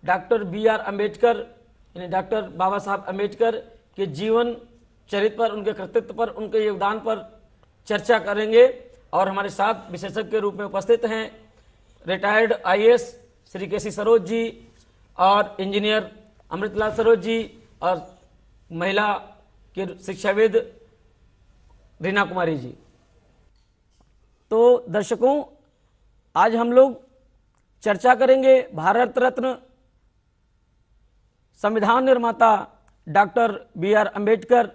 Doctor B.R. Ambedkar यानी doctor बाबा साहब अम्बेडकर के जीवन चरित्र पर, उनके कृतित्व पर, उनके योगदान पर चर्चा करेंगे। और हमारे साथ विशेषज्ञ के रूप में उपस्थित हैं retired IAS Shri KC Saroj ji और इंजीनियर अमृतलाल सरोज जी और महिला के शिक्षाविद रीना कुमारी जी। तो दर्शकों, आज हम लोग चर्चा करेंगे भारत रत्न संविधान निर्माता डॉक्टर B.R. अम्बेडकर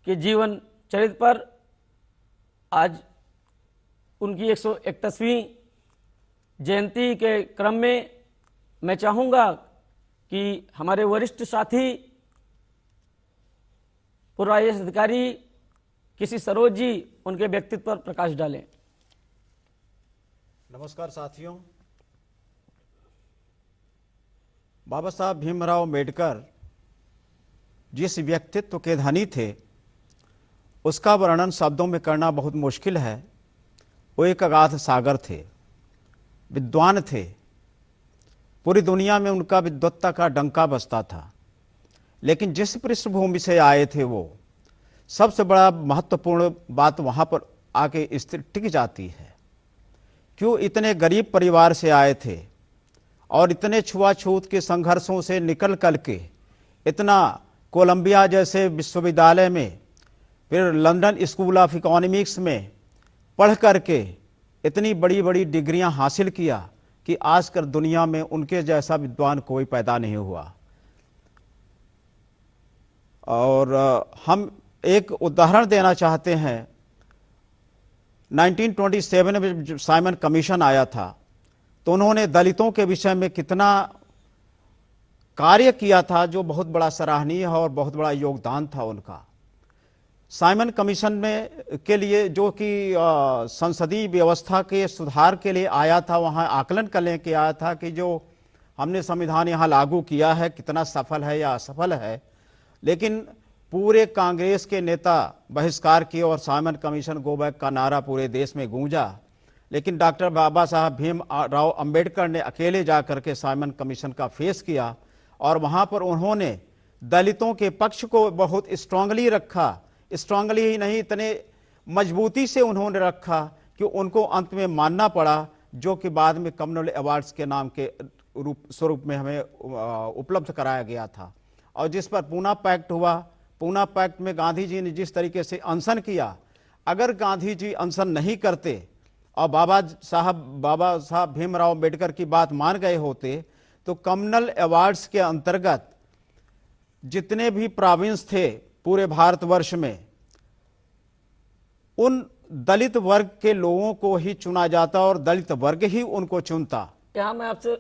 के जीवन चरित्र पर। आज उनकी 131वीं जयंती के क्रम में मैं चाहूँगा कि हमारे वरिष्ठ साथी पूर्व IAS अधिकारी KC सरोज जी उनके व्यक्तित्व पर प्रकाश डालें। नमस्कार साथियों। बाबा साहब भीमराव अम्बेडकर जिस व्यक्तित्व के धनी थे उसका वर्णन शब्दों में करना बहुत मुश्किल है। वो एक अगाध सागर थे, विद्वान थे, पूरी दुनिया में उनका विद्वत्ता का डंका बजता था। लेकिन जिस पृष्ठभूमि से आए थे वो सबसे बड़ा महत्वपूर्ण बात वहाँ पर आके स्थिर टिक जाती है। क्यों इतने गरीब परिवार से आए थे और इतने छुआछूत के संघर्षों से निकल कर के इतना कोलंबिया जैसे विश्वविद्यालय में, फिर लंदन स्कूल ऑफ इकोनॉमिक्स में पढ़ करके इतनी बड़ी बड़ी डिग्रियां हासिल किया कि आजकल दुनिया में उनके जैसा विद्वान कोई पैदा नहीं हुआ। और हम एक उदाहरण देना चाहते हैं। 1927 में जब साइमन कमीशन आया था तो उन्होंने दलितों के विषय में कितना कार्य किया था, जो बहुत बड़ा सराहनीय है और बहुत बड़ा योगदान था उनका। साइमन कमीशन में के लिए जो कि संसदीय व्यवस्था के सुधार के लिए आया था, वहाँ आकलन करने के आया था कि जो हमने संविधान यहाँ लागू किया है कितना सफल है या असफल है। लेकिन पूरे कांग्रेस के नेता बहिष्कार किए और साइमन कमीशन गो बैक का नारा पूरे देश में गूंजा। लेकिन डॉक्टर बाबा साहब भीमराव अम्बेडकर ने अकेले जाकर के साइमन कमीशन का फेस किया और वहाँ पर उन्होंने दलितों के पक्ष को बहुत स्ट्रांगली रखा। स्ट्रांगली ही नहीं, इतने मजबूती से उन्होंने रखा कि उनको अंत में मानना पड़ा, जो कि बाद में कम्युनल अवार्ड्स के नाम के स्वरूप में हमें उपलब्ध कराया गया था। और जिस पर पूना पैक्ट हुआ, पूना पैक्ट में गांधी जी ने जिस तरीके से अनशन किया, अगर गांधी जी अनशन नहीं करते और बाबा साहब भीमराव अम्बेडकर की बात मान गए होते तो कम्युनल अवार्ड्स के अंतर्गत जितने भी प्रोविंस थे पूरे भारतवर्ष में, उन दलित वर्ग के लोगों को ही चुना जाता और दलित वर्ग ही उनको चुनता। यहाँ मैं आपसे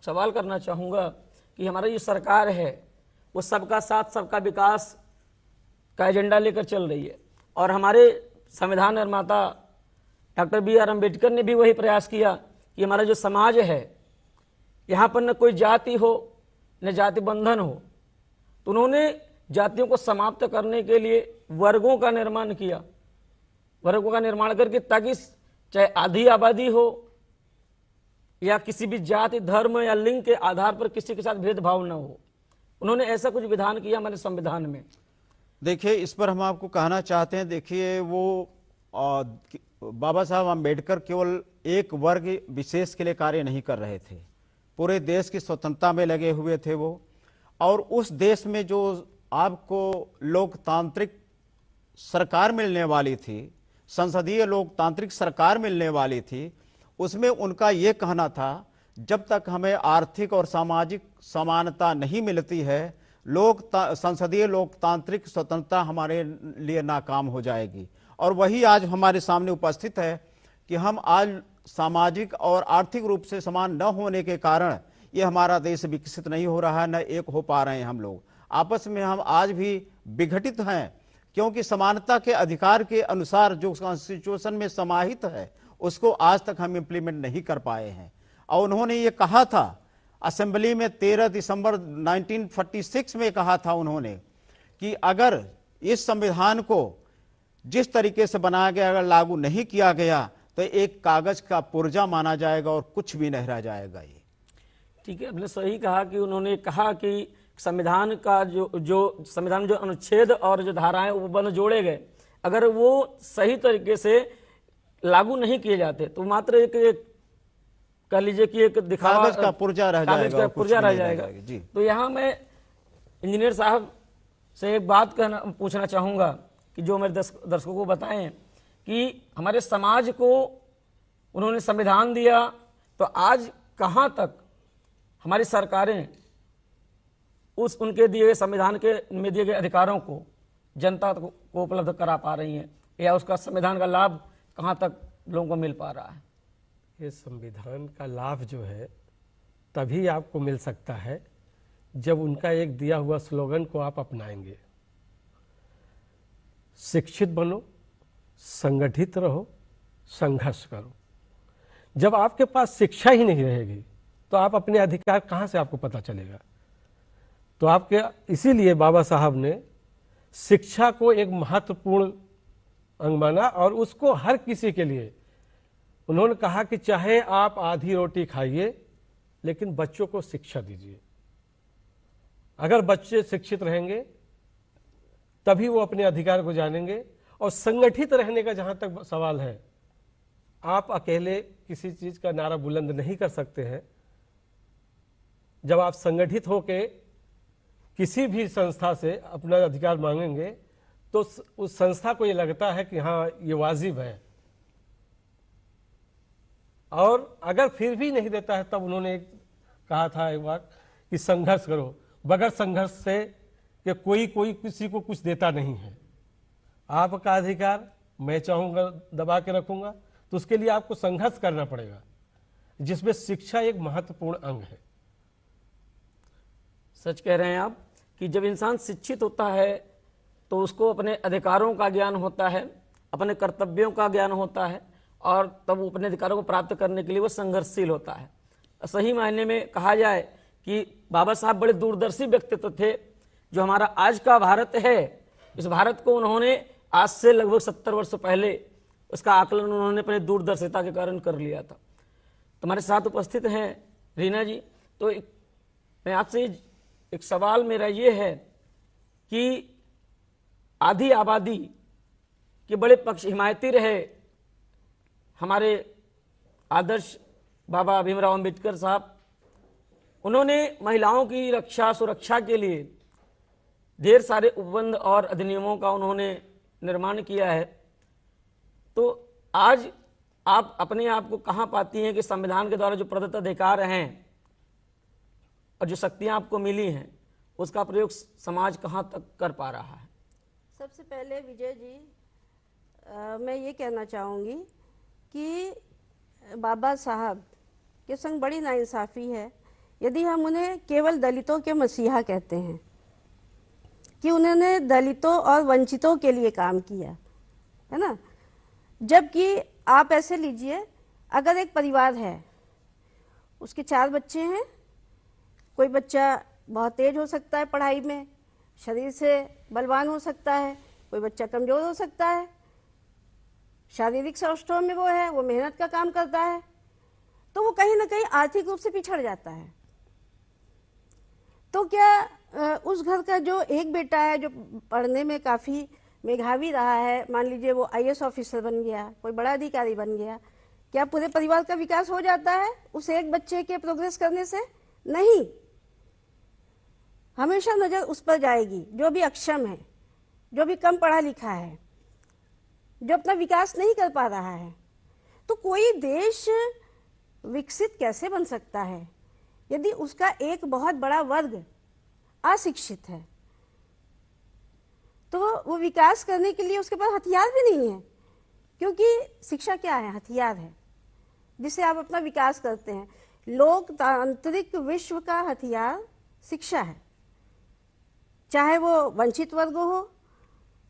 सवाल करना चाहूँगा कि हमारी जो सरकार है वो सबका साथ सबका विकास का एजेंडा लेकर चल रही है और हमारे संविधान निर्माता डॉक्टर B.R. अम्बेडकर ने भी वही प्रयास किया कि हमारा जो समाज है यहाँ पर न कोई जाति हो न जाति बंधन हो। तो उन्होंने जातियों को समाप्त करने के लिए वर्गों का निर्माण किया, वर्गों का निर्माण करके ताकि चाहे आधी आबादी हो या किसी भी जाति, धर्म या लिंग के आधार पर किसी के साथ भेदभाव न हो। उन्होंने ऐसा कुछ विधान किया हमारे संविधान में। देखिए, इस पर हम आपको कहना चाहते हैं, देखिए वो बाबा साहब अम्बेडकर केवल एक वर्ग विशेष के लिए कार्य नहीं कर रहे थे, पूरे देश की स्वतंत्रता में लगे हुए थे वो। और उस देश में जो आपको लोकतांत्रिक सरकार मिलने वाली थी, संसदीय लोकतांत्रिक सरकार मिलने वाली थी, उसमें उनका ये कहना था जब तक हमें आर्थिक और सामाजिक समानता नहीं मिलती है, संसदीय लोकतांत्रिक स्वतंत्रता हमारे लिए नाकाम हो जाएगी। और वही आज हमारे सामने उपस्थित है कि हम आज सामाजिक और आर्थिक रूप से समान न होने के कारण ये हमारा देश विकसित नहीं हो रहा है, न एक हो पा रहे हैं। हम लोग आपस में हम आज भी विघटित हैं, क्योंकि समानता के अधिकार के अनुसार जो कॉन्स्टिट्यूशन में समाहित है उसको आज तक हम इम्प्लीमेंट नहीं कर पाए हैं। और उन्होंने ये कहा था असेंबली में 13 दिसंबर 1946 में कहा था उन्होंने कि अगर इस संविधान को जिस तरीके से बनाया गया अगर लागू नहीं किया गया तो एक कागज का पुर्जा माना जाएगा और कुछ भी नहीं रह जाएगा। ठीक है, आपने सही कहा कि उन्होंने कहा कि संविधान का जो संविधान जो अनुच्छेद और जो धाराएं उपबंध जोड़े गए, अगर वो सही तरीके से लागू नहीं किए जाते तो मात्र एक कह लीजिए कि एक दिखावा, कागज का पुर्जा रह कागज जाएगा का और कुछ पुर्जा भी रह नहीं रह जाएगा। जाएगा। जी। तो यहाँ मैं इंजीनियर साहब से एक बात पूछना चाहूँगा कि जो मेरे दर्शकों को बताएं कि हमारे समाज को उन्होंने संविधान दिया, तो आज कहाँ तक हमारी सरकारें उनके दिए गए संविधान के में दिए गए अधिकारों को जनता को उपलब्ध करा पा रही हैं, या उसका संविधान का लाभ कहाँ तक लोगों को मिल पा रहा है? ये संविधान का लाभ जो है तभी आपको मिल सकता है जब उनका एक दिया हुआ स्लोगन को आप अपनाएंगे। शिक्षित बनो, संगठित रहो, संघर्ष करो। जब आपके पास शिक्षा ही नहीं रहेगी तो आप अपने अधिकार कहाँ से आपको पता चलेगा? तो आपके इसीलिए बाबा साहब ने शिक्षा को एक महत्वपूर्ण अंग माना और उसको हर किसी के लिए उन्होंने कहा कि चाहे आप आधी रोटी खाइए लेकिन बच्चों को शिक्षा दीजिए। अगर बच्चे शिक्षित रहेंगे तभी वो अपने अधिकार को जानेंगे। और संगठित रहने का जहां तक सवाल है, आप अकेले किसी चीज का नारा बुलंद नहीं कर सकते हैं। जब आप संगठित होके किसी भी संस्था से अपना अधिकार मांगेंगे तो उस संस्था को ये लगता है कि हाँ ये वाजिब है, और अगर फिर भी नहीं देता है तब उन्होंने कहा था एक बार कि संघर्ष करो। बगैर संघर्ष से कि कोई किसी को कुछ देता नहीं है। आपका अधिकार मैं चाहूँगा दबा के रखूँगा, तो उसके लिए आपको संघर्ष करना पड़ेगा, जिसमें शिक्षा एक महत्वपूर्ण अंग है। सच कह रहे हैं आप कि जब इंसान शिक्षित होता है तो उसको अपने अधिकारों का ज्ञान होता है, अपने कर्तव्यों का ज्ञान होता है, और तब वो अपने अधिकारों को प्राप्त करने के लिए वो संघर्षशील होता है। सही मायने में कहा जाए कि बाबा साहब बड़े दूरदर्शी व्यक्तित्व थे। जो हमारा आज का भारत है, इस भारत को उन्होंने आज से लगभग 70 वर्ष पहले उसका आकलन उन्होंने अपने दूरदर्शिता के कारण कर लिया था। तुम्हारे साथ उपस्थित हैं रीना जी, तो मैं आपसे एक सवाल मेरा ये है कि आधी आबादी के बड़े पक्ष हिमायती रहे हमारे आदर्श बाबा भीमराव अंबेडकर साहब। उन्होंने महिलाओं की रक्षा सुरक्षा के लिए ढेर सारे उपबंध और अधिनियमों का उन्होंने निर्माण किया है। तो आज आप अपने आप को कहाँ पाती हैं कि संविधान के द्वारा जो प्रदत्त अधिकार हैं और जो शक्तियां आपको मिली हैं उसका प्रयोग समाज कहाँ तक कर पा रहा है? सबसे पहले विजय जी, मैं ये कहना चाहूँगी कि बाबा साहब के संग बड़ी नाइंसाफ़ी है यदि हम उन्हें केवल दलितों के मसीहा कहते हैं, कि उन्होंने दलितों और वंचितों के लिए काम किया है ना। जबकि आप ऐसे लीजिए, अगर एक परिवार है, उसके 4 बच्चे हैं, कोई बच्चा बहुत तेज हो सकता है पढ़ाई में, शरीर से बलवान हो सकता है, कोई बच्चा कमज़ोर हो सकता है, शारीरिक सौष्ठव में वो है, वो मेहनत का काम करता है, तो वो कहीं ना कहीं आर्थिक रूप से पिछड़ जाता है। तो क्या उस घर का जो एक बेटा है जो पढ़ने में काफ़ी मेधावी रहा है, मान लीजिए वो IAS ऑफिसर बन गया, कोई बड़ा अधिकारी बन गया, क्या पूरे परिवार का विकास हो जाता है उस एक बच्चे के प्रोग्रेस करने से? नहीं, हमेशा नज़र उस पर जाएगी जो भी अक्षम है, जो भी कम पढ़ा लिखा है, जो अपना विकास नहीं कर पा रहा है। तो कोई देश विकसित कैसे बन सकता है यदि उसका एक बहुत बड़ा वर्ग अशिक्षित है? तो वो विकास करने के लिए उसके पास हथियार भी नहीं है, क्योंकि शिक्षा क्या है? हथियार है जिससे आप अपना विकास करते हैं। लोकतांत्रिक विश्व का हथियार शिक्षा है, चाहे वो वंचित वर्ग हो,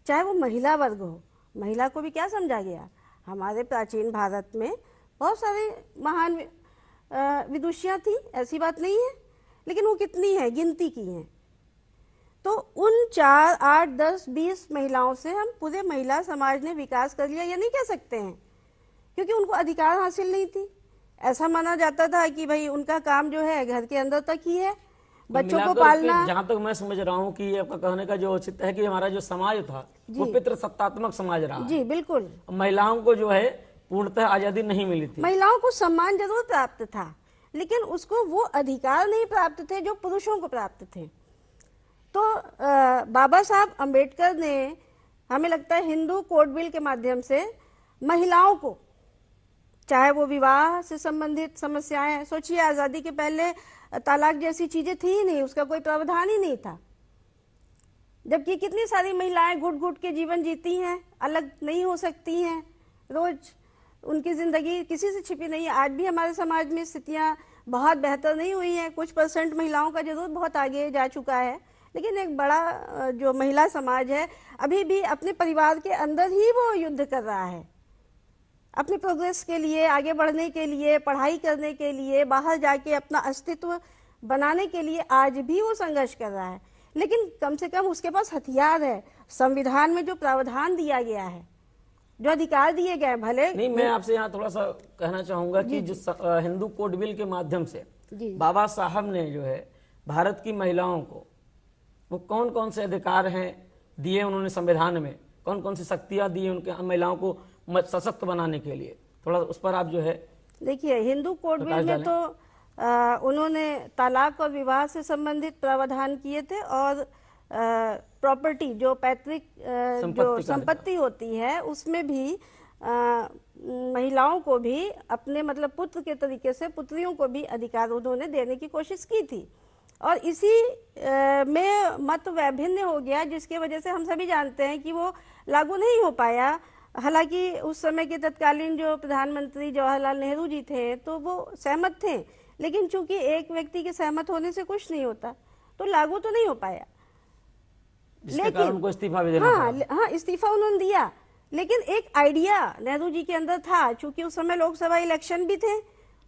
चाहे वो महिला वर्ग हो। महिला को भी क्या समझा गया? हमारे प्राचीन भारत में बहुत सारे महान विदुषियाँ थी, ऐसी बात नहीं है, लेकिन वो कितनी है, गिनती की हैं। तो उन 4, 8, 10, 20 महिलाओं से हम पूरे महिला समाज ने विकास कर लिया, ये नहीं कह सकते हैं, क्योंकि उनको अधिकार हासिल नहीं थी। ऐसा माना जाता था कि भाई उनका काम जो है घर के अंदर तक ही है, तो बच्चों को मिलाकर के पालना। जहां तक मैं समझ रहा हूँ कि ये आपका कहने का जो औचित्य है कि हमारा जो समाज था वो पितृसत्तात्मक समाज रहा है। जी बिल्कुल। महिलाओं को जो है पूर्णतः आजादी नहीं मिली थी। महिलाओं को सम्मान जरूर प्राप्त था, लेकिन उसको वो अधिकार नहीं प्राप्त थे जो पुरुषों को प्राप्त थे। तो बाबा साहब अंबेडकर ने, हमें लगता है, हिंदू कोड बिल के माध्यम से महिलाओं को, चाहे वो विवाह से संबंधित समस्याएं, सोचिए आज़ादी के पहले तलाक जैसी चीजें थी ही नहीं, उसका कोई प्रावधान ही नहीं था, जबकि कितनी सारी महिलाएं घुट घुट के जीवन जीती हैं, अलग नहीं हो सकती हैं, रोज उनकी जिंदगी किसी से छिपी नहीं है। आज भी हमारे समाज में स्थितियां बहुत बेहतर नहीं हुई हैं, कुछ % महिलाओं का जरूर बहुत आगे जा चुका है, लेकिन एक बड़ा जो महिला समाज है अभी भी अपने परिवार के अंदर ही वो युद्ध कर रहा है, अपनी प्रोग्रेस के लिए, आगे बढ़ने के लिए, पढ़ाई करने के लिए, बाहर जाके अपना अस्तित्व बनाने के लिए आज भी वो संघर्ष कर रहा है। लेकिन कम से कम उसके पास हथियार है, संविधान में जो प्रावधान दिया गया है, जो अधिकार दिए गए, भले नहीं, मैं आपसे यहाँ थोड़ा सा कहना चाहूंगा कि जिस हिंदू कोड बिल के माध्यम से जी बाबा साहब ने जो है भारत की महिलाओं को वो कौन कौन से अधिकार हैं दिए उन्होंने संविधान में, कौन कौन सी शक्तियां दी उनके महिलाओं को सशक्त बनाने के लिए, थोड़ा उस पर आप जो है। देखिए, हिंदू कोड बिल में तो उन्होंने तलाक और विवाह से संबंधित प्रावधान किए थे, और प्रॉपर्टी जो पैतृक जो संपत्ति होती है उसमें भी महिलाओं को भी अपने मतलब पुत्र के तरीके से पुत्रियों को भी अधिकार उन्होंने देने की कोशिश की थी, और इसी में मत वैभिन्न हो गया, जिसकी वजह से हम सभी जानते हैं कि वो लागू नहीं हो पाया। हालांकि उस समय के तत्कालीन जो प्रधानमंत्री जवाहरलाल नेहरू जी थे तो वो सहमत थे, लेकिन चूंकि एक व्यक्ति के सहमत होने से कुछ नहीं होता, तो लागू तो नहीं हो पाया। जिसके कारण उनको इस्तीफा भी देना पड़ा। हाँ, इस्तीफा उन्होंने दिया, लेकिन एक आइडिया नेहरू जी के अंदर था, चूंकि उस समय लोकसभा इलेक्शन भी थे,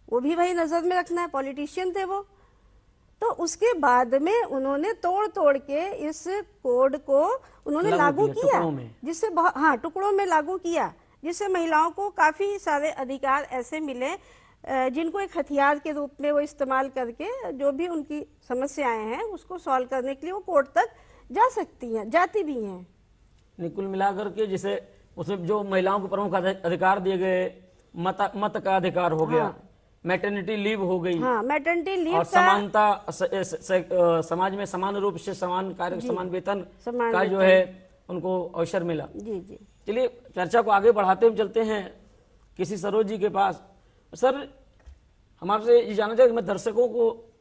वो भी भाई नजर में रखना है, पॉलिटिशियन थे वो, तो उसके बाद में उन्होंने तोड़ तोड़ के इस कोड को उन्होंने लागू किया, जिससे हाँ टुकड़ों में लागू किया, जिससे महिलाओं को काफी सारे अधिकार ऐसे मिले जिनको एक हथियार के रूप में वो इस्तेमाल करके जो भी उनकी समस्याएं हैं उसको सॉल्व करने के लिए वो कोर्ट तक जा सकती हैं, जाती भी हैं। कुल मिलाकर के जिसे उसमें जो महिलाओं को प्रमुख अधिकार दिए गए, मत का अधिकार हो गया, मैटरनिटी लीव हो गई, हाँ, मैटरनिटी लीव और समानता, समाज में समान रूप से समान कार्य, समान वेतन का जो है उनको अवसर मिला। जी जी। चलिए चर्चा को आगे बढ़ाते हुए चलते हैं किसी सरोज जी के पास। सर, हम आपसे ये जानना चाहते हैं, दर्शकों को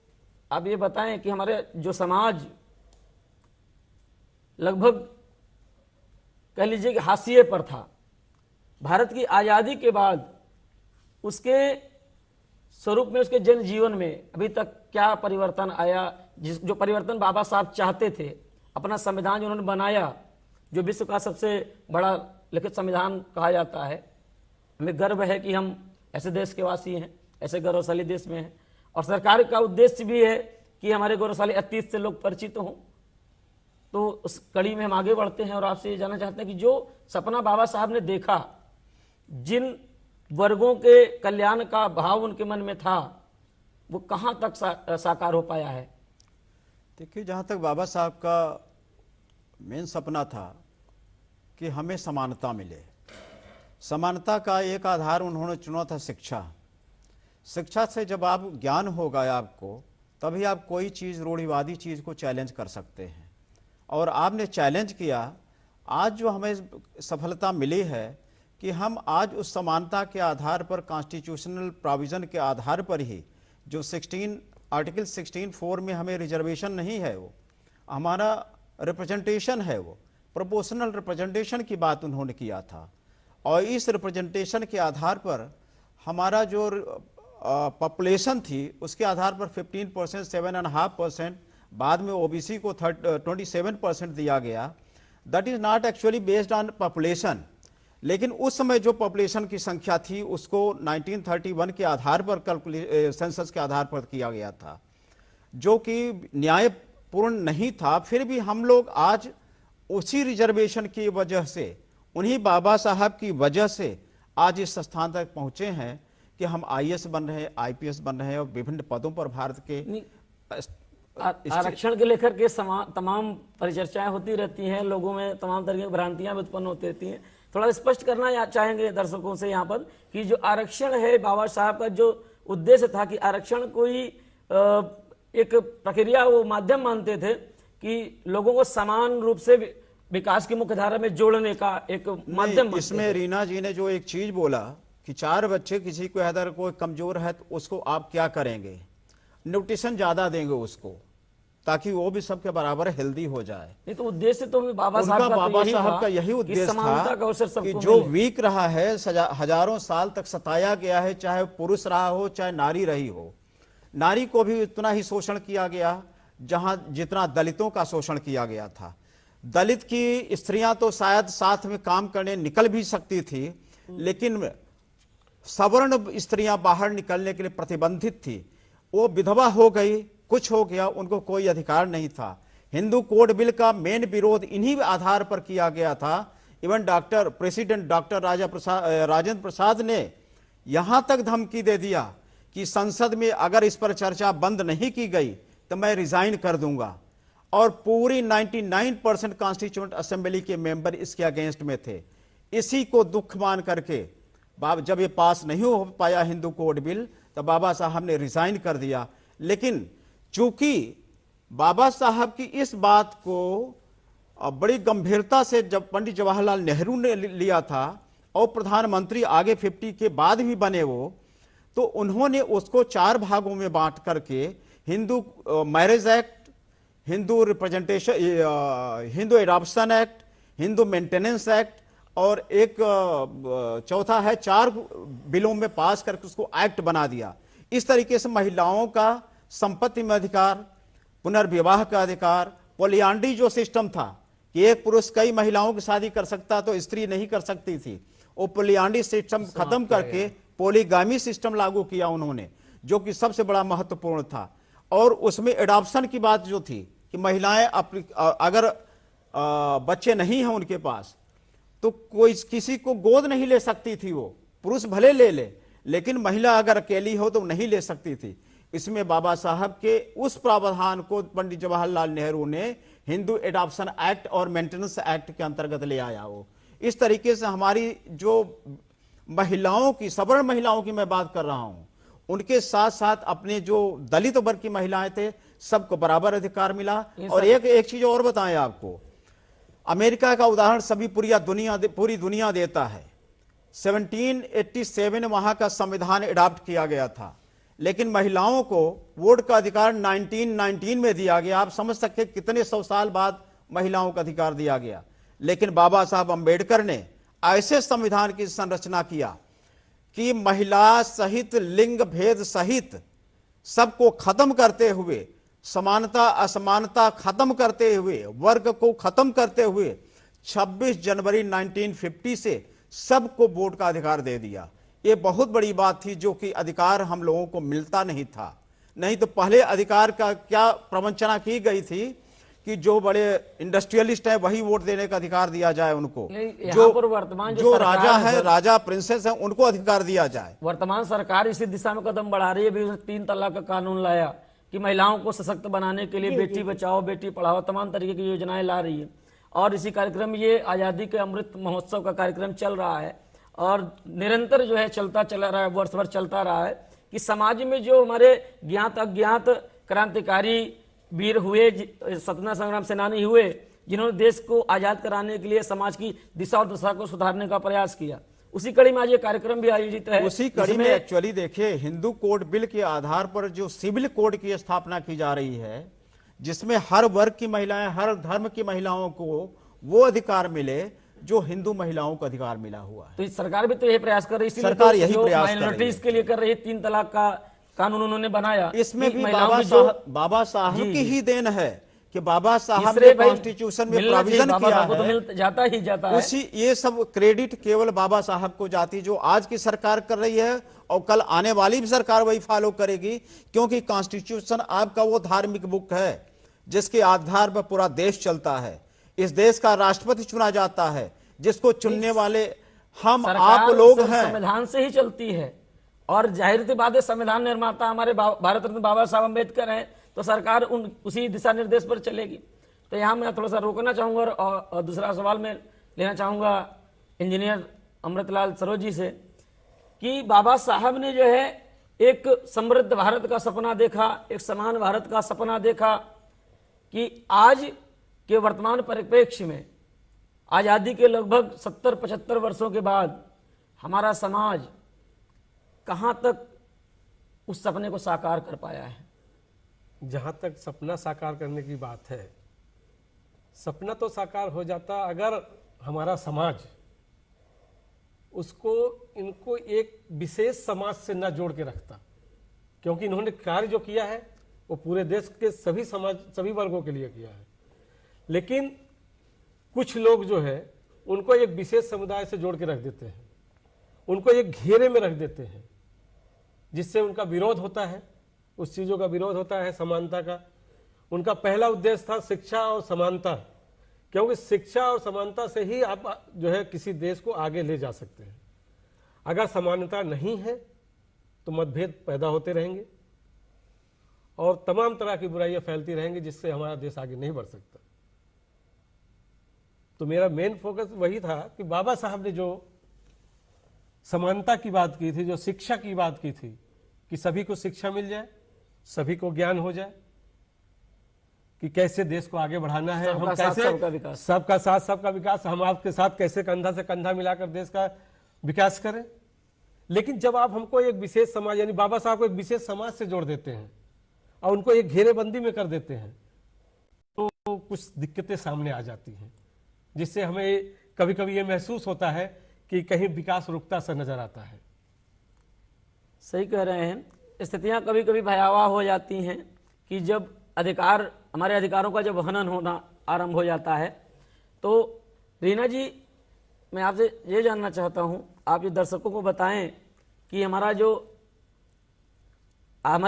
आप ये बताएं कि हमारे जो समाज लगभग कह लीजिए कि हाशिए पर था, भारत की आजादी के बाद उसके स्वरूप में, उसके जन जीवन में अभी तक क्या परिवर्तन आया, जो परिवर्तन बाबा साहब चाहते थे, अपना संविधान जो उन्होंने बनाया, जो विश्व का सबसे बड़ा लिखित संविधान कहा जाता है, हमें गर्व है कि हम ऐसे देश के वासी हैं, ऐसे गौरवशाली देश में हैं, और सरकार का उद्देश्य भी है कि हमारे गौरवशाली अतीत से लोग परिचित हों। तो उस कड़ी में हम आगे बढ़ते हैं और आपसे ये जानना चाहते हैं कि जो सपना बाबा साहब ने देखा, जिन वर्गों के कल्याण का भाव उनके मन में था, वो कहाँ तक साकार हो पाया है? देखिए, जहाँ तक बाबा साहब का मेन सपना था कि हमें समानता मिले, समानता का एक आधार उन्होंने चुना था शिक्षा। शिक्षा से जब आप ज्ञान होगा आपको, तभी आप कोई चीज़, रूढ़िवादी चीज़ को चैलेंज कर सकते हैं, और आपने चैलेंज किया। आज जो हमें सफलता मिली है कि हम आज उस समानता के आधार पर, कॉन्स्टिट्यूशनल प्रोविजन के आधार पर ही, जो आर्टिकल 16(4) में हमें रिजर्वेशन नहीं है, वो हमारा रिप्रेजेंटेशन है, वो प्रोपोर्शनल रिप्रेजेंटेशन की बात उन्होंने किया था, और इस रिप्रेजेंटेशन के आधार पर हमारा जो पॉपुलेशन थी उसके आधार पर 15%, 7.5%, बाद में ओबीसी को 27% दिया गया। That is not actually based on population, लेकिन उस समय जो पॉपुलेशन की संख्या थी उसको 1931 के आधार पर, सेंसस के आधार पर किया गया था, जो कि न्यायपूर्ण नहीं था। फिर भी हम लोग आज उसी रिजर्वेशन की वजह से, उन्हीं बाबा साहब की वजह से आज इस स्थान तक पहुंचे हैं कि हम आईएएस बन रहे हैं, आईपीएस बन रहे हैं और विभिन्न पदों पर भारत के आरक्षण के लेकर के तमाम परिचर्चाएं होती रहती हैं, लोगों में तमाम तरह की भ्रांतियां भी उत्पन्न होती रहती हैं। थोड़ा स्पष्ट करना चाहेंगे दर्शकों से यहाँ पर कि जो आरक्षण है, बाबा साहब का जो उद्देश्य था कि आरक्षण कोई एक प्रक्रिया, वो माध्यम मानते थे कि लोगों को समान रूप से विकास की मुख्यधारा में जोड़ने का एक माध्यम। इसमें रीना जी ने जो एक चीज बोला कि 4 बच्चे, किसी को अगर कोई कमजोर है तो उसको आप क्या करेंगे, न्यूट्रिशन ज्यादा देंगे उसको, ताकि वो भी सबके बराबर हेल्दी हो जाए। नहीं तो उद्देश्य तो बाबा साहब का यही उद्देश्य था कि जो वीक रहा है, हजारों साल तक सताया गया है, चाहे पुरुष रहा हो चाहे नारी रही हो, नारी को भी उतना ही शोषण किया गया जहां जितना दलितों का शोषण किया गया था। दलित की स्त्रियां तो शायद साथ में काम करने निकल भी सकती थी, लेकिन सवर्ण स्त्रियां बाहर निकलने के लिए प्रतिबंधित थी। वो विधवा हो गई, कुछ हो गया, उनको कोई अधिकार नहीं था। हिंदू कोड बिल का मेन विरोध इन्हीं आधार पर किया गया था। Even president doctor Rajendra Prasad ने यहां तक धमकी दे दिया कि संसद में अगर इस पर चर्चा बंद नहीं की गई तो मैं रिजाइन कर दूंगा। और पूरी 99% कॉन्स्टिट्यूएंट असेंबली के मेंबर इसके अगेंस्ट में थे। इसी को दुख मान करके जब ये पास नहीं हो पाया हिंदू कोड बिल, तो बाबा साहब ने रिजाइन कर दिया। लेकिन चूंकि बाबा साहब की इस बात को बड़ी गंभीरता से जब पंडित जवाहरलाल नेहरू ने लिया था और प्रधानमंत्री आगे 50 के बाद भी बने वो, तो उन्होंने उसको 4 भागों में बांट करके Hindu marriage act, Hindu representation, Hindu adoption act, Hindu maintenance act और एक चौथा है, 4 बिलों में पास करके उसको एक्ट बना दिया। इस तरीके से महिलाओं का संपत्ति में अधिकार, पुनर्विवाह का अधिकार, पोलियांड्री जो सिस्टम था कि एक पुरुष कई महिलाओं की शादी कर सकता तो स्त्री नहीं कर सकती थी, वो पोलियांड्री सिस्टम खत्म करके पॉलीगामी सिस्टम लागू किया उन्होंने, जो कि सबसे बड़ा महत्वपूर्ण था। और उसमें एडॉप्शन की बात जो थी कि महिलाएं अगर बच्चे नहीं हैं उनके पास तो कोई किसी को गोद नहीं ले सकती थी, वो पुरुष भले ले लेकिन महिला अगर अकेली हो तो नहीं ले सकती थी। इसमें बाबा साहब के उस प्रावधान को पंडित जवाहरलाल नेहरू ने हिंदू एडॉप्शन एक्ट और मेंटेनेंस एक्ट के अंतर्गत ले आया। वो इस तरीके से हमारी जो महिलाओं की, सवर्ण महिलाओं की मैं बात कर रहा हूं, उनके साथ साथ अपने जो दलित वर्ग की महिलाएं थे सबको बराबर अधिकार मिला। और एक चीज और बताएं आपको, अमेरिका का उदाहरण सभी पूरी दुनिया देता है। 1787 वहां का संविधान एडॉप्ट किया गया था, लेकिन महिलाओं को वोट का अधिकार 1919 में दिया गया। आप समझ सकते कितने 100 साल बाद महिलाओं का अधिकार दिया गया। लेकिन बाबा साहब अंबेडकर ने ऐसे संविधान की संरचना किया कि महिला सहित, लिंग भेद सहित सबको खत्म करते हुए, समानता असमानता खत्म करते हुए, वर्ग को खत्म करते हुए 26 जनवरी 1950 से सबको वोट का अधिकार दे दिया। ये बहुत बड़ी बात थी, जो कि अधिकार हम लोगों को मिलता नहीं था। नहीं तो पहले अधिकार का क्या प्रवंचना की गई थी कि जो बड़े इंडस्ट्रियलिस्ट हैं वही वोट देने का अधिकार दिया जाए उनको, जो राजा है, राजा प्रिंसेस है, उनको अधिकार दिया जाए। वर्तमान सरकार इसी दिशा में कदम बढ़ा रही है। भी 3 तलाक का कानून लाया कि महिलाओं को सशक्त बनाने के लिए बेटी बचाओ बेटी पढ़ाओ तमाम तरीके की योजनाएं ला रही है। और इसी कार्यक्रम में ये आजादी के अमृत महोत्सव का कार्यक्रम चल रहा है और निरंतर जो है चला रहा है, वर्ष भर चलता रहा है कि समाज में जो हमारे ज्ञात अज्ञात क्रांतिकारी वीर हुए, स्वतंत्रता संग्राम सेनानी हुए, जिन्होंने देश को आजाद कराने के लिए समाज की दिशा और दशा को सुधारने का प्रयास किया, उसी कड़ी में आज ये कार्यक्रम भी आयोजित है। उसी कड़ी में एक्चुअली देखिए, हिंदू कोड बिल के आधार पर जो सिविल कोड की स्थापना की जा रही है, जिसमें हर वर्ग की महिलाएं, हर धर्म की महिलाओं को वो अधिकार मिले जो हिंदू महिलाओं को अधिकार मिला हुआ है। तो सरकार भी तो यही प्रयास कर रही है। सरकार यही प्रयास माइनॉरिटीज के लिए कर रही है। 3 तलाक का कानून उन्होंने बनाया। इसमें भी बाबा साहब की ही देन है कि बाबा साहब ने कॉन्स्टिट्यूशन में प्रोविजन किया है, तो जाता ही जाता है। उसी ये सब क्रेडिट केवल बाबा साहब को जाती, जो आज की सरकार कर रही है और कल आने वाली भी सरकार वही फॉलो करेगी। क्योंकि कॉन्स्टिट्यूशन आपका वो धार्मिक बुक है जिसके आधार पर पूरा देश चलता है। इस देश का राष्ट्रपति चुना जाता है, जिसको चुनने वाले हम आप लोग हैं। संविधान से ही चलती है और जाहिर सी बात है संविधान निर्माता हमारे भारत रत्न बाबा साहब अम्बेडकर हैं, तो सरकार उसी दिशा निर्देश पर चलेगी। तो यहाँ मैं थोड़ा सा रोकना चाहूँगा और दूसरा सवाल मैं लेना चाहूँगा इंजीनियर अमृतलाल सरोज जी से कि बाबा साहब ने जो है एक समृद्ध भारत का सपना देखा, एक समान भारत का सपना देखा कि आज के वर्तमान परिप्रेक्ष्य में आज़ादी के लगभग 70-75 वर्षों के बाद हमारा समाज कहाँ तक उस सपने को साकार कर पाया है। जहां तक सपना साकार करने की बात है, सपना तो साकार हो जाता अगर हमारा समाज इनको एक विशेष समाज से न जोड़ के रखता, क्योंकि इन्होंने कार्य जो किया है वो पूरे देश के सभी वर्गों के लिए किया है। लेकिन कुछ लोग जो है उनको एक विशेष समुदाय से जोड़ के रख देते हैं, उनको एक घेरे में रख देते हैं, जिससे उनका विरोध होता है, उस चीज़ों का विरोध होता है, समानता का। उनका पहला उद्देश्य था शिक्षा और समानता, क्योंकि शिक्षा और समानता से ही आप जो है किसी देश को आगे ले जा सकते हैं। अगर समानता नहीं है तो मतभेद पैदा होते रहेंगे और तमाम तरह की बुराइयां फैलती रहेंगी, जिससे हमारा देश आगे नहीं बढ़ सकता। तो मेरा मेन फोकस वही था कि बाबा साहब ने जो समानता की बात की थी, जो शिक्षा की बात की थी कि सभी को शिक्षा मिल जाए, सभी को ज्ञान हो जाए कि कैसे देश को आगे बढ़ाना है, हम कैसे सबका साथ सबका विकास, हम आपके साथ कैसे कंधा से कंधा मिलाकर देश का विकास करें। लेकिन जब आप हमको एक विशेष समाज यानी बाबा साहब को एक विशेष समाज से जोड़ देते हैं और उनको एक घेरेबंदी में कर देते हैं, तो कुछ दिक्कतें सामने आ जाती हैं, जिससे हमें कभी कभी ये महसूस होता है कि कहीं विकास रुकता सा नजर आता है। सही कह रहे हैं, स्थितियां कभी कभी भयावह हो जाती हैं कि जब हमारे अधिकारों का जब हनन होना आरंभ हो जाता है। तो रीना जी, मैं आपसे ये जानना चाहता हूं, आप ये दर्शकों को बताएं कि हमारी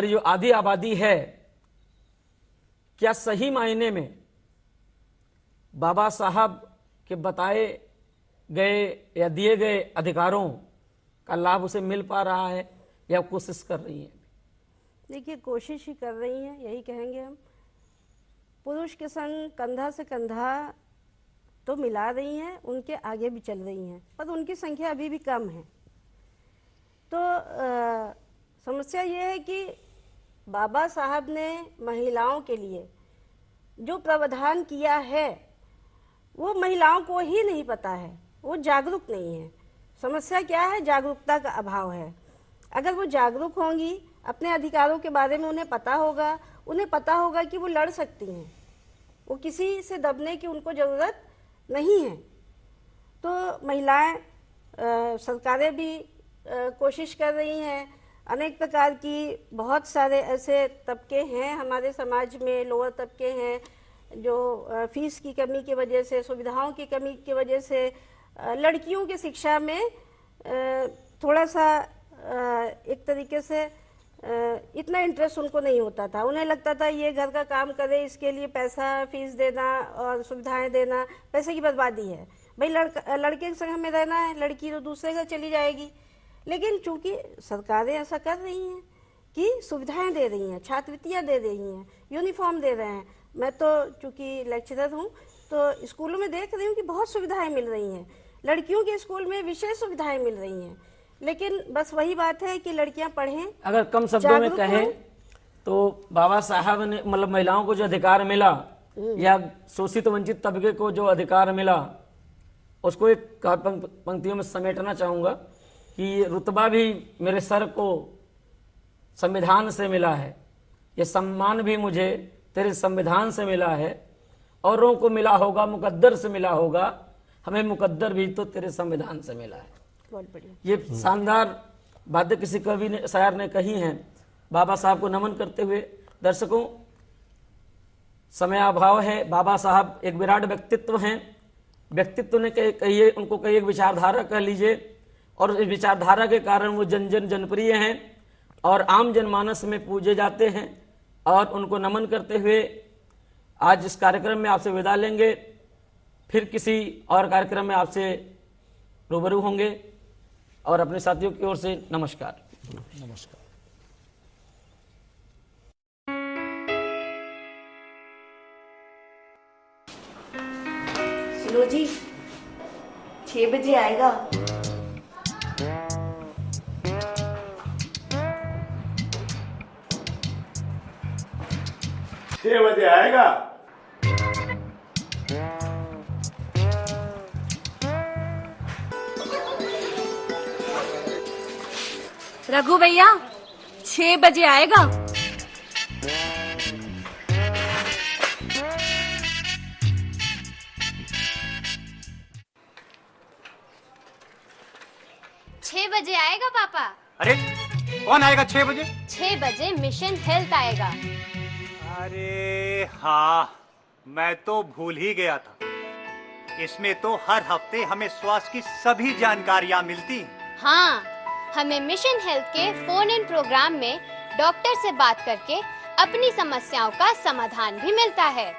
जो आधी आबादी है, क्या सही मायने में बाबा साहब के बताए गए या दिए गए अधिकारों का लाभ उसे मिल पा रहा है या कोशिश कर रही है? देखिए, कोशिश ही कर रही हैं, यही कहेंगे हम। पुरुष के संग कंधा से कंधा तो मिला रही हैं, उनके आगे भी चल रही हैं, पर उनकी संख्या अभी भी कम है। तो समस्या ये है कि बाबा साहब ने महिलाओं के लिए जो प्रावधान किया है वो महिलाओं को ही नहीं पता है, वो जागरूक नहीं है। समस्या क्या है? जागरूकता का अभाव है। अगर वो जागरूक होंगी, अपने अधिकारों के बारे में उन्हें पता होगा कि वो लड़ सकती हैं, वो किसी से दबने की उनको ज़रूरत नहीं है। तो महिलाएं, सरकारें भी कोशिश कर रही हैं। अनेक प्रकार की बहुत सारे ऐसे तबके हैं हमारे समाज में, लोअर तबके हैं, जो फीस की कमी की वजह से, सुविधाओं की कमी की वजह से लड़कियों की शिक्षा में थोड़ा सा एक तरीके से इतना इंटरेस्ट उनको नहीं होता था। उन्हें लगता था ये घर का काम करे, इसके लिए पैसा, फीस देना और सुविधाएं देना पैसे की बर्बादी है। भाई लड़के के संग में रहना है, लड़की तो दूसरे घर चली जाएगी। लेकिन चूंकि सरकारें ऐसा कर रही हैं कि सुविधाएं दे रही हैं, छात्रवृत्तियां दे रही हैं, यूनिफॉर्म दे रहे हैं। मैं तो चूंकि लेक्चरर हूँ तो स्कूलों में देख रही हूँ कि बहुत सुविधाएं मिल रही हैं। लड़कियों के स्कूल में विशेष सुविधाएं मिल रही हैं। लेकिन बस वही बात है कि लड़कियां पढ़ें। अगर कम शब्दों में कहें तो बाबा साहब ने मतलब महिलाओं को जो अधिकार मिला या शोषित वंचित तबके को जो अधिकार मिला, उसको एक पंक्तियों में समेटना चाहूंगा कि रुतबा भी मेरे सर को संविधान से मिला है, ये सम्मान भी मुझे तेरे संविधान से मिला है, औरों को मिला होगा मुकद्दर से मिला होगा, हमें मुकद्दर भी तो तेरे संविधान से मिला है। बहुत बढ़िया। ये शानदार बातें किसी कवि ने, शायर ने कही हैं। बाबा साहब को नमन करते हुए दर्शकों, समय अभाव है। बाबा साहब एक विराट व्यक्तित्व हैं। व्यक्तित्व ने कहिए, उनको कहिए विचारधारा कह लीजिए, और इस विचारधारा के कारण वो जनप्रिय हैं और आम जनमानस में पूजे जाते हैं। और उनको नमन करते हुए आज इस कार्यक्रम में आपसे विदा लेंगे। फिर किसी और कार्यक्रम में आपसे रूबरू होंगे और अपने साथियों की ओर से नमस्कार। नमस्कार। सुनो जी, 6 बजे आएगा। रघु भैया 6 बजे आएगा। छह बजे आएगा पापा। अरे कौन आएगा 6 बजे? 6 बजे मिशन हेल्थ आएगा। अरे हाँ, मैं तो भूल ही गया था। इसमें तो हर हफ्ते हमें स्वास्थ्य की सभी जानकारियाँ मिलती हैं। हाँ, हमें मिशन हेल्थ के फोन इन प्रोग्राम में डॉक्टर से बात करके अपनी समस्याओं का समाधान भी मिलता है।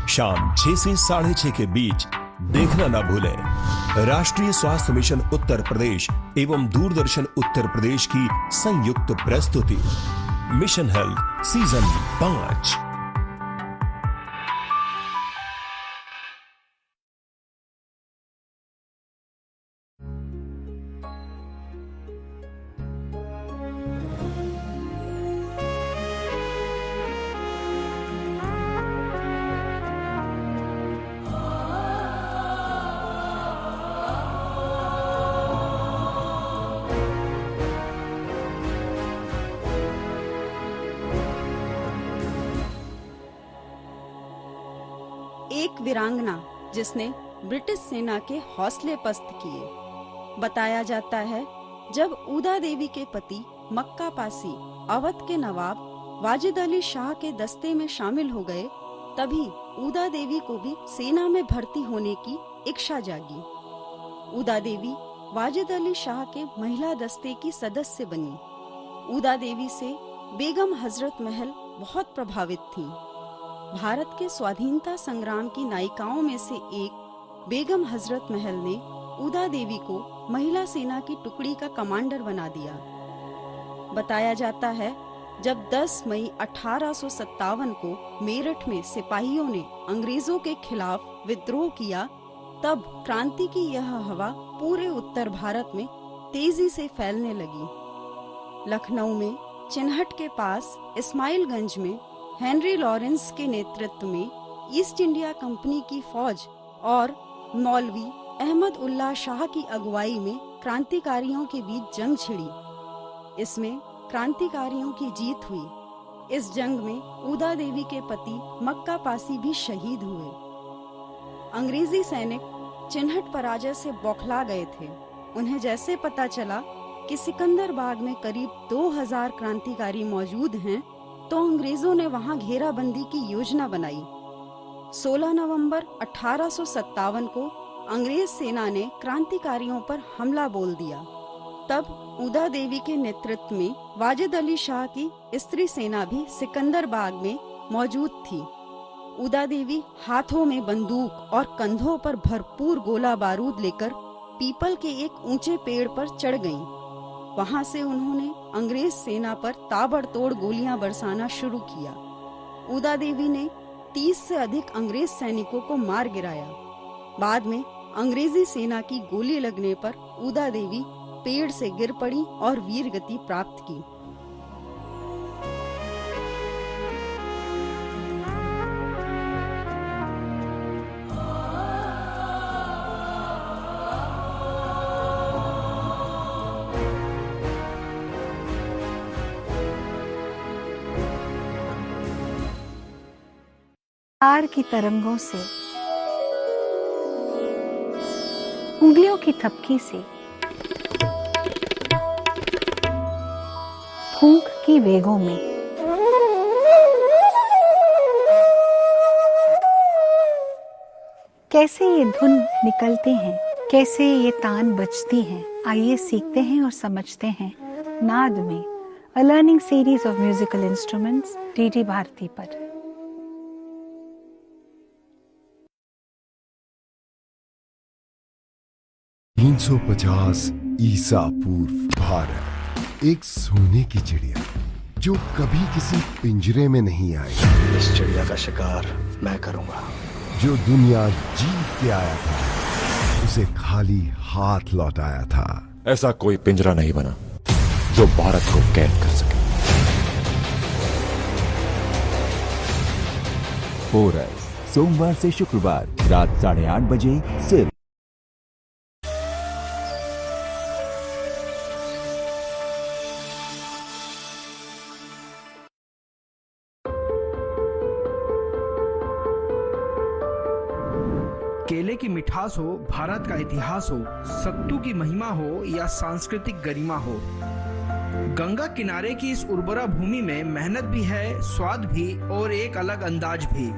शाम 6 से 6:30 के बीच देखना ना भूलें। राष्ट्रीय स्वास्थ्य मिशन उत्तर प्रदेश एवं दूरदर्शन उत्तर प्रदेश की संयुक्त प्रस्तुति मिशन हेल्थ सीजन 5। एक वीरांगना जिसने ब्रिटिश सेना के हौसले पस्त किए। बताया जाता है जब ऊदा देवी के पति मक्का पासी अवध के नवाब वाजिद अली शाह के दस्ते में शामिल हो गए, तभी ऊदा देवी को भी सेना में भर्ती होने की इच्छा जागी। ऊदा देवी वाजिद अली शाह के महिला दस्ते की सदस्य बनी। ऊदा देवी से बेगम हजरत महल बहुत प्रभावित थीं। भारत के स्वाधीनता संग्राम की नायिकाओं में से एक बेगम हजरत महल ने ऊदा देवी को महिला सेना की टुकड़ी का कमांडर बना दिया। बताया जाता है जब 10 मई 1857 को मेरठ में सिपाहियों ने अंग्रेजों के खिलाफ विद्रोह किया, तब क्रांति की यह हवा पूरे उत्तर भारत में तेजी से फैलने लगी। लखनऊ में चिन्हट के पास इस्माइलगंज में हेनरी लॉरेंस के नेतृत्व में ईस्ट इंडिया कंपनी की फौज और मौलवी अहमद उल्लाह शाह की अगुवाई में क्रांतिकारियों के बीच जंग छिड़ी। इसमें क्रांतिकारियों की जीत हुई। इस जंग में ऊदा देवी के पति मक्का पासी भी शहीद हुए। अंग्रेजी सैनिक चिन्हट पराजय से बौखला गए थे। उन्हें जैसे पता चला कि सिकंदरबाग में करीब 2000 क्रांतिकारी मौजूद हैं, तो अंग्रेजों ने वहां घेराबंदी की योजना बनाई। 16 नवंबर 1857 को अंग्रेज सेना ने क्रांतिकारियों पर हमला बोल दिया। तब ऊदा देवी के नेतृत्व में वाजिद अली शाह की स्त्री सेना भी सिकंदरबाग में मौजूद थी। ऊदा देवी हाथों में बंदूक और कंधों पर भरपूर गोला बारूद लेकर पीपल के एक ऊंचे पेड़ पर चढ़ गईं। वहां से उन्होंने अंग्रेज सेना पर ताबड़तोड़ गोलियां बरसाना शुरू किया। ऊदा देवी ने 30 से अधिक अंग्रेज सैनिकों को मार गिराया। बाद में अंग्रेजी सेना की गोली लगने पर ऊदा देवी पेड़ से गिर पड़ी और वीर गति प्राप्त की। तार की तरंगों से, उंगलियों की थपकी से, फूंक की वेगों में, कैसे ये धुन निकलते हैं, कैसे ये तान बजती हैं, आइए सीखते हैं और समझते हैं नाद में, a learning series of musical instruments, DD Bharati पर। 350 ईसा पूर्व भारत, एक सोने की चिड़िया जो कभी किसी पिंजरे में नहीं आई। इस चिड़िया का शिकार मैं करूंगा। जो दुनिया जीत के आया था, उसे खाली हाथ लौटाया था। ऐसा कोई पिंजरा नहीं बना जो भारत को कैद कर सके। फोरस, सोमवार से शुक्रवार रात 8:30 बजे सिर्फ केले की मिठास हो, भारत का इतिहास हो, सत्तू की महिमा हो या सांस्कृतिक गरिमा हो, गंगा किनारे की इस उर्वरा भूमि में मेहनत भी है, स्वाद भी और एक अलग अंदाज भी।